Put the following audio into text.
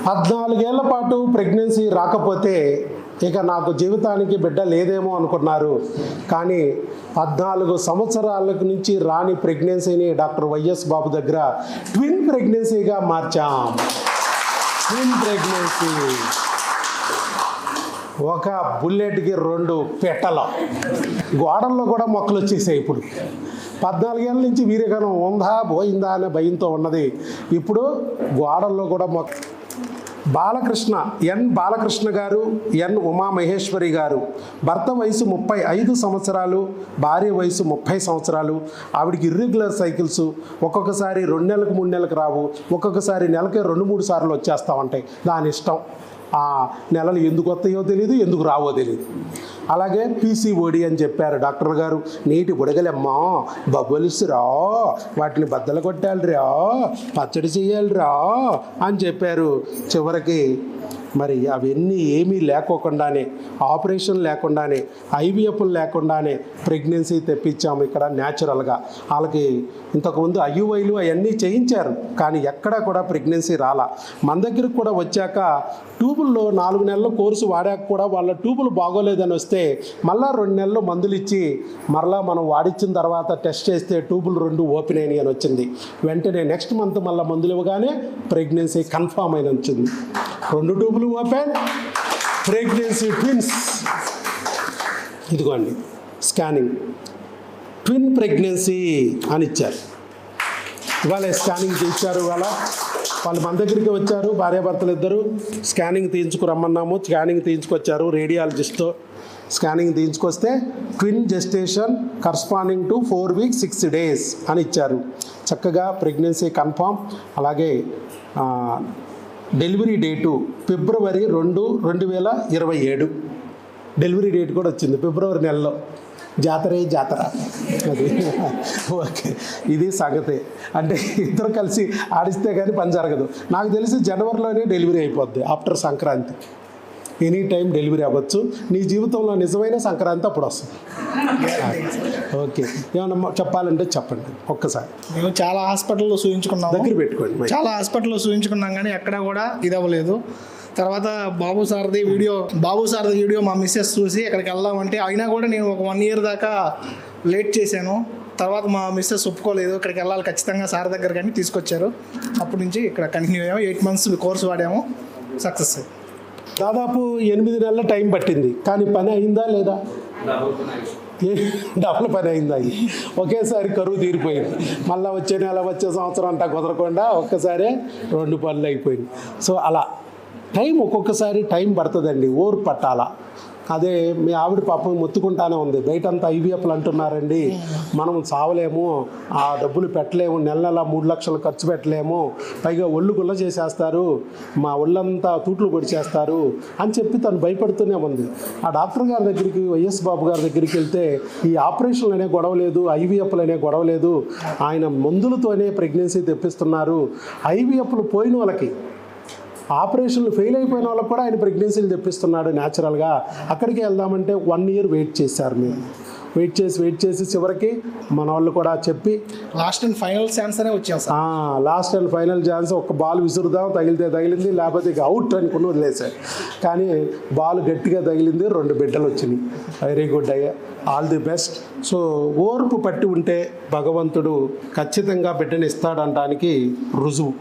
14 ఏళ్ల పాటు ప్రెగ్నెన్సీ రాకపోతే ఇక నాకు జీవితానికి బిడ్డ లేదేమో అనుకున్నారు. కానీ 14 సంవత్సరాల నుంచి రాని ప్రెగ్నెన్సీని డాక్టర్ వైఎస్ బాబు దగ్గర ట్విన్ ప్రెగ్నెన్సీగా మార్చాం. ట్విన్ ప్రెగ్నెన్సీ, ఒక బుల్లెట్కి 2 పెట్టలు. గోడల్లో కూడా మొక్కలు వచ్చేసాయి. ఇప్పుడు 14 ఏళ్ళ నుంచి వీర్యకణం ఉందా పోయిందా అనే భయంతో ఉన్నది. ఇప్పుడు గోడల్లో కూడా బాలకృష్ణ, ఎన్ బాలకృష్ణ గారు, ఎన్ ఉమామహేశ్వరి గారు. భర్త వయసు 35 సంవత్సరాలు, భార్య వయసు 30 సంవత్సరాలు. ఆవిడికి ఇర్రెగ్యులర్ సైకిల్స్, ఒక్కొక్కసారి 2 నెలలకు 3 నెలలకు రావు, ఒక్కొక్కసారి నెలకే 2-3 సార్లు వచ్చేస్తూ ఉంటాయి. దాని ఇష్టం. ఆ నెలలు ఎందుకు వస్తాయో తెలియదు, ఎందుకు రావో తెలియదు. అలాగే పీసీఓడి అని చెప్పారు డాక్టర్ గారు. నీటి బుడగలమ్మా, బబుల్స్ రా, వాటిని బద్దలు కొట్టాలిరా, పచ్చడి చేయాలిరా అని చెప్పారు. చివరికి మరి అవన్నీ ఏమీ లేకోకుండానే, ఆపరేషన్ లేకుండానే, ఐవీఎఫ్లు లేకుండానే ప్రెగ్నెన్సీ తెప్పించాము ఇక్కడ న్యాచురల్గా. వాళ్ళకి ఇంతకుముందు ఐయుఐలు అవన్నీ చేయించారు, కానీ ఎక్కడా కూడా ప్రెగ్నెన్సీ రాలా. మన దగ్గరకు కూడా వచ్చాక ట్యూబుల్లో 4 నెలల కోర్సు వాడాక కూడా వాళ్ళ ట్యూబులు బాగోలేదని వస్తే మళ్ళీ 2 నెలలు మందులు ఇచ్చి మరలా మనం వాడిచ్చిన తర్వాత టెస్ట్ చేస్తే ట్యూబులు 2 ఓపెన్ అయినాయి అని వచ్చింది. వెంటనే నెక్స్ట్ మంత్ మళ్ళీ మందులు ఇవ్వగానే ప్రెగ్నెన్సీ కన్ఫామ్ అయిన వచ్చింది. 2 ట్యూబులు ఓపెన్, ప్రెగ్నెన్సీ ట్విన్స్. ఇదిగోండి స్కానింగ్, ట్విన్ ప్రెగ్నెన్సీ అని ఇచ్చారు. ఇవాళ స్కానింగ్ తీయించారు. ఇవాళ వాళ్ళు మన దగ్గరికి వచ్చారు, భార్యాభర్తలు ఇద్దరు. స్కానింగ్ తీయించుకురమ్మన్నాము, స్కానింగ్ తీయించుకొచ్చారు. రేడియాలజిస్ట్తో స్కానింగ్ తీయించుకొస్తే twin gestation corresponding to 4 weeks 6 days అని ఇచ్చారు. చక్కగా ప్రెగ్నెన్సీ కన్ఫామ్. అలాగే delivery date February 2, 2027. Delivery date కూడా వచ్చింది ఫిబ్రవరి నెలలో. జాతర అది. ఓకే, ఇది సంగతి. అంటే ఇద్దరు కలిసి ఆడిస్తే కానీ పని జరగదు. నాకు తెలిసి జనవరిలోనే డెలివరీ అయిపోద్ది. After Sankranti any time delivery అవ్వచ్చు. నీ జీవితంలో నిజమైన సంక్రాంతి అప్పుడు వస్తుంది. ఓకే, ఏమన్నా చెప్పాలంటే చెప్పండి ఒక్కసారి. మేము చాలా హాస్పిటల్లో చూయించుకున్నాం, దగ్గర పెట్టుకోండి. చాలా హాస్పిటల్లో చూయించుకున్నాం కానీ ఎక్కడా కూడా ఇది అవ్వలేదు. తర్వాత బాబు సార్ది వీడియో మా మిస్సెస్ చూసి ఇక్కడికి వెళ్దామంటే అయినా కూడా నేను ఒక 1 year దాకా లేట్ చేశాను. తర్వాత మా మిస్సెస్ ఒప్పుకోలేదు, ఇక్కడికి వెళ్ళాలి ఖచ్చితంగా సార్ దగ్గర కానీ తీసుకొచ్చారు. అప్పటి నుంచి ఇక్కడ కంటిన్యూ అయ్యాము. 8 months కోర్సు వాడాము, సక్సెస్ అయ్యాము. దాదాపు 8 నెలల టైం పట్టింది, కానీ పని అయిందా లేదా? డబుల్ పని అయిందా? ఒకేసారి కరువు తీరిపోయింది. మళ్ళీ వచ్చే నెల వచ్చే సంవత్సరం అంతా కుదరకుండా ఒక్కసారే 2 పనులు అయిపోయింది. సో అలా టైం ఒక్కొక్కసారి టైం పడుతుందండి, ఓరు పట్టాలా. అదే మీ ఆవిడ పాపం మొత్తుకుంటానే ఉంది, బయటంతా ఐవీఎఫ్లు అంటున్నారండి, మనం చావలేము, ఆ డబ్బులు పెట్టలేము, నెల 3 లక్షలు ఖర్చు పెట్టలేము, పైగా ఒళ్ళు గుల్ల చేసేస్తారు, మా ఒళ్ళంతా తూట్లు పొడిచేస్తారు అని చెప్పి తను భయపడుతూనే ఉంది. ఆ డాక్టర్ గారి దగ్గరికి, వైఎస్ బాబు గారి దగ్గరికి వెళ్తే ఈ ఆపరేషన్లు అనే గొడవ లేదు, ఐవీఎఫ్లు అనే గొడవ లేదు, ఆయన మందులతోనే ప్రెగ్నెన్సీ తెప్పిస్తున్నారు. ఐవీఎఫ్లు పోయిన వాళ్ళకి, ఆపరేషన్లు ఫెయిల్ అయిపోయిన వాళ్ళకి కూడా ఆయన ప్రెగ్నెన్సీలు తెప్పిస్తున్నాడు న్యాచురల్గా. అక్కడికి వెళ్దామంటే 1 year వెయిట్ చేశారు. మేము వెయిట్ చేసి చివరికి మన వాళ్ళు కూడా చెప్పి లాస్ట్ అండ్ ఫైనల్ ఛాన్స్ అనే వచ్చాం sir. Last and final chance, ఒక బాల్ విసురుదాం, తగిలితే తగిలింది, లేకపోతే ఇక అవుట్ అనుకుని వదిలేశారు. కానీ బాల్ గట్టిగా తగిలింది, 2 బిడ్డలు వచ్చినాయి. వెరీ గుడ్ అయ్యా, ఆల్ ది బెస్ట్. సో ఓర్పు పట్టి ఉంటే భగవంతుడు ఖచ్చితంగా బిడ్డని ఇస్తాడనడానికి రుజువు.